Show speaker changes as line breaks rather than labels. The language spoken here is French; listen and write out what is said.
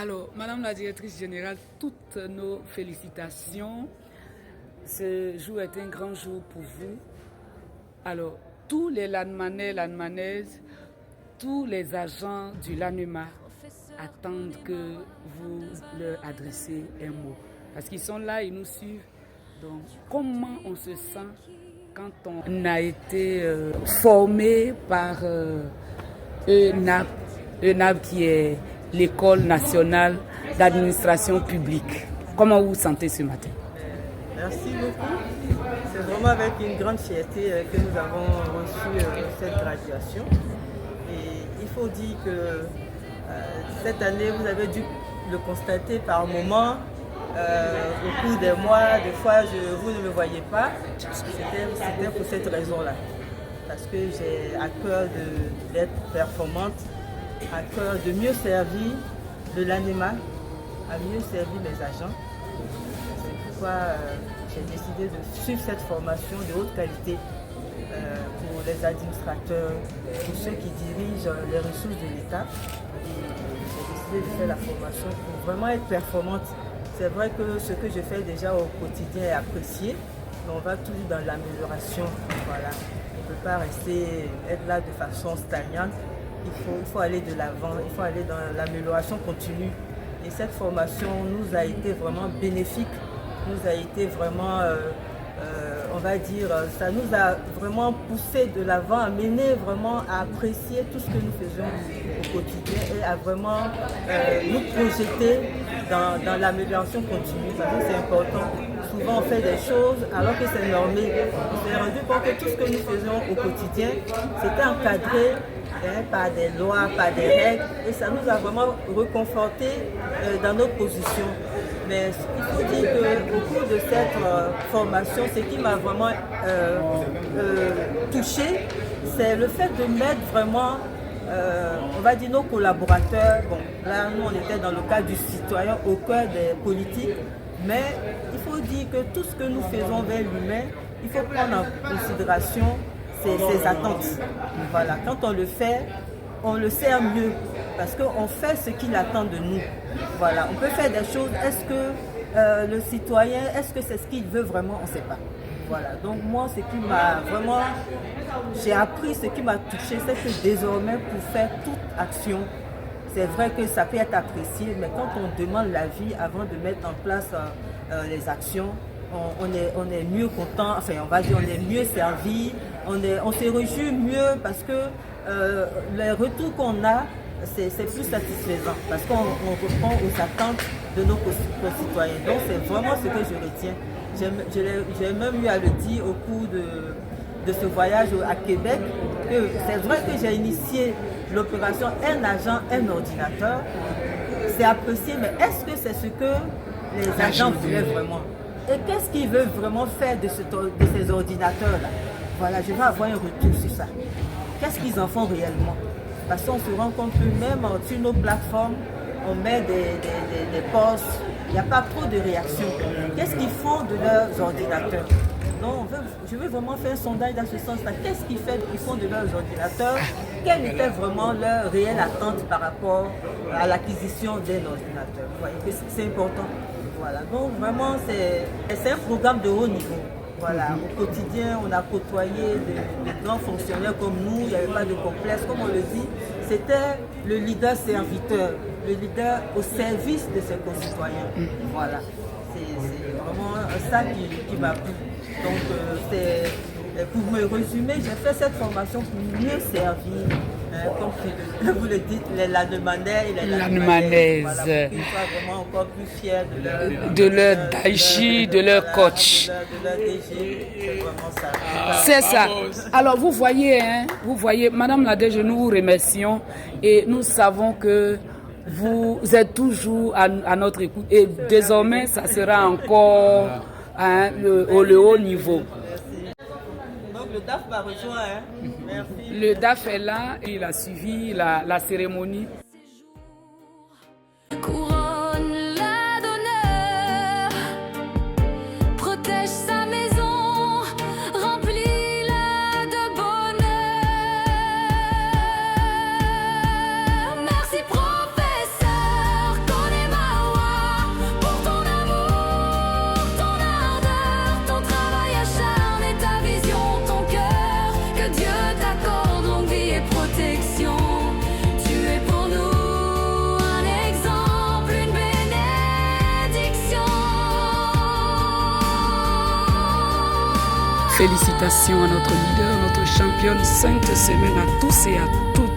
Alors, Madame la directrice générale, toutes nos félicitations. Ce jour est un grand jour pour vous. Alors, tous les Lanmanais, Lanmanaises, tous les agents du LANUMA attendent que vous leur adressiez un mot. Parce qu'ils sont là, ils nous suivent. Donc, comment on se sent quand on a été formé par ENAP qui est l'École nationale d'administration publique. Comment vous vous sentez ce matin?
Merci beaucoup. C'est vraiment avec une grande fierté que nous avons reçu cette graduation. Et il faut dire que cette année, vous avez dû le constater par moments, au cours des mois, des fois, vous ne me voyez pas. C'était pour cette raison-là. Parce que j'ai à cœur d'être performante, à cœur de mieux servir de l'ANEMA, à mieux servir mes agents. C'est pourquoi j'ai décidé de suivre cette formation de haute qualité pour les administrateurs, pour ceux qui dirigent les ressources de l'État. Et j'ai décidé de faire la formation pour vraiment être performante. C'est vrai que ce que je fais déjà au quotidien est apprécié, mais on va toujours dans l'amélioration. Voilà. On ne peut pas être là de façon stagnante. Il faut aller de l'avant, il faut aller dans l'amélioration continue. Et cette formation nous a été vraiment bénéfique, nous a été vraiment, on va dire, ça nous a vraiment poussé de l'avant, amené vraiment à apprécier tout ce que nous faisons au quotidien et à vraiment nous projeter dans l'amélioration continue. C'est important. Souvent on fait des choses alors que c'est normé. On s'est rendu compte que tout ce que nous faisons au quotidien, c'était encadré par des lois, par des règles, et ça nous a vraiment reconforté dans notre position. Mais il faut dire qu'au cours de cette formation, ce qui m'a vraiment touché, c'est le fait de mettre vraiment, on va dire, nos collaborateurs. Bon, là, nous, on était dans le cadre du citoyen au cœur des politiques, mais il faut dire que tout ce que nous faisons vers l'humain, il faut prendre en considération ses attentes. Voilà. Quand on le fait, on le sert mieux parce qu'on fait ce qu'il attend de nous. Voilà. On peut faire des choses. Est-ce que le citoyen, est-ce que c'est ce qu'il veut vraiment? On ne sait pas. Voilà. Donc moi, ce qui m'a vraiment, j'ai appris, ce qui m'a touché, c'est que désormais, pour faire toute action, c'est vrai que ça peut être apprécié, mais quand on demande l'avis avant de mettre en place les actions, on est mieux content, enfin on va dire on est mieux servi, on se réjouit mieux parce que les retours qu'on a, c'est plus satisfaisant parce qu'on répond aux attentes de nos concitoyens. Donc c'est vraiment ce que je retiens. J'ai même eu à le dire au cours de ce voyage à Québec, que c'est vrai que j'ai initié l'opération Un agent, un ordinateur. C'est apprécié, mais est-ce que c'est ce que les agents voulaient vraiment? Et qu'est-ce qu'ils veulent vraiment faire de ces ordinateurs-là? Voilà, je vais avoir un retour sur ça. Qu'est-ce qu'ils en font réellement? Parce qu'on se rend compte que même sur nos plateformes, on met des posts, il n'y a pas trop de réactions. Qu'est-ce qu'ils font de leurs ordinateurs? Donc, je veux vraiment faire un sondage dans ce sens-là. Qu'est-ce qu'ils font de leurs ordinateurs? Quelle était vraiment leur réelle attente par rapport à l'acquisition d'un ordinateur? Vous voyez que c'est important. Voilà. Donc, vraiment, c'est un programme de haut niveau. Voilà. Au quotidien, on a côtoyé de grands fonctionnaires comme nous, il n'y avait pas de complexe. Comme on le dit, c'était le leader serviteur, le leader au service de ses concitoyens. Voilà. C'est vraiment ça qui m'a plu. Donc, pour me résumer, j'ai fait cette formation pour mieux servir, comme vous le dites, les Lanmanais et les Lanmanaises. Voilà, pour qu'ils soient vraiment encore plus fiers
de leur Daichi, de leur coach.
De leur DG, c'est vraiment ça.
C'est ça. Alors, vous voyez, Madame la DG, nous vous remercions et nous savons que vous êtes toujours à notre écoute et désormais, ça sera encore le haut niveau.
Donc le DAF m'a rejoint. Merci.
Le DAF est là, il a suivi la cérémonie.
Merci professeur,
Félicitations à notre leader, notre championne. Sainte semaine à tous et à toutes.